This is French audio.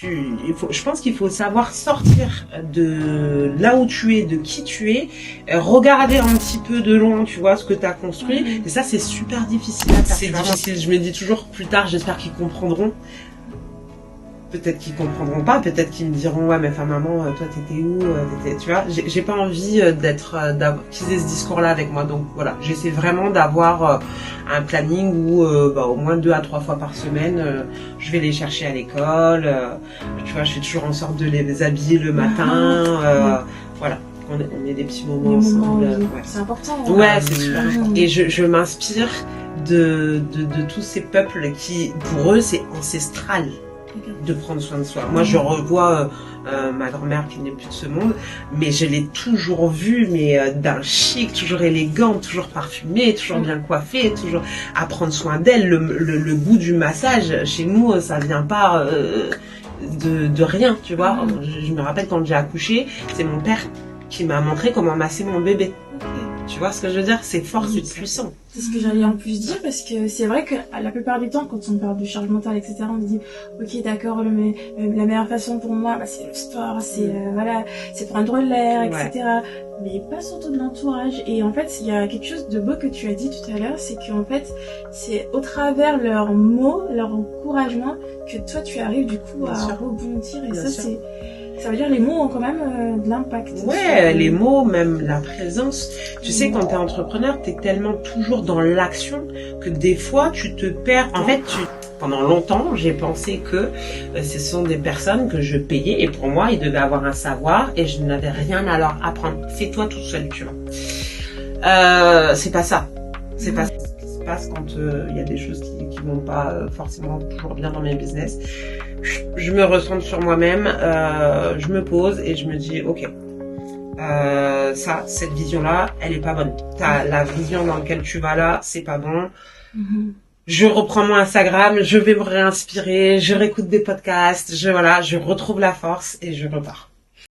je pense qu'il faut savoir sortir de là où tu es, de qui tu es, regarder un petit peu de loin, tu vois, ce que tu as construit. Et ça, c'est super difficile à faire. C'est difficile. Je me dis toujours plus tard, j'espère qu'ils comprendront. Peut-être qu'ils comprendront pas, peut-être qu'ils me diront ouais mais enfin maman toi t'étais où, tu vois, j'ai pas envie qu'ils aient ce discours-là avec moi, donc voilà, j'essaie vraiment d'avoir un planning où au moins 2 à 3 fois par semaine je vais les chercher à l'école, tu vois, je fais toujours en sorte de les habiller le matin, voilà, on ait des petits moments ensemble, ouais. C'est important. Ouais, c'est super important. Et je m'inspire de tous ces peuples qui, pour eux, c'est ancestral de prendre soin de soi. Moi, je revois ma grand-mère qui n'est plus de ce monde, mais je l'ai toujours vue, mais d'un chic, toujours élégante, toujours parfumée, toujours bien coiffée, toujours à prendre soin d'elle. Le goût du massage, chez nous, ça vient pas de rien, tu vois. Je me rappelle quand j'ai accouché, c'est mon père qui m'a montré comment masser mon bébé. Tu vois ce que je veux dire? C'est fort, c'est puissant. C'est ce que j'allais en plus dire, parce que c'est vrai que la plupart du temps, quand on parle de charge mentale, etc., on se dit, ok, d'accord, la meilleure façon pour moi, c'est le sport, c'est voilà, c'est prendre l'air, etc. Ouais. Mais pas surtout de l'entourage. Et en fait, il y a quelque chose de beau que tu as dit tout à l'heure, c'est qu'en fait, c'est au travers leurs mots, leur encouragement, que toi, tu arrives du coup à rebondir. Et ça, c'est... Ça veut dire les mots ont quand même de l'impact. Ouais, les mots, même la présence. Tu sais, quand t'es entrepreneur, t'es tellement toujours dans l'action que des fois, tu te perds. En fait, pendant longtemps, j'ai pensé que ce sont des personnes que je payais et pour moi, ils devaient avoir un savoir et je n'avais rien à leur apprendre. Fais-toi tout seul, tu vois. C'est pas ça. C'est pas ça. Ce qui se passe quand il y a des choses qui vont pas forcément toujours bien dans mes business. Je me recentre sur moi-même, je me pose et je me dis ok, cette vision-là, elle est pas bonne. La vision dans laquelle tu vas là, c'est pas bon. Je reprends mon Instagram, je vais me réinspirer, je réécoute des podcasts, je retrouve la force et je repars.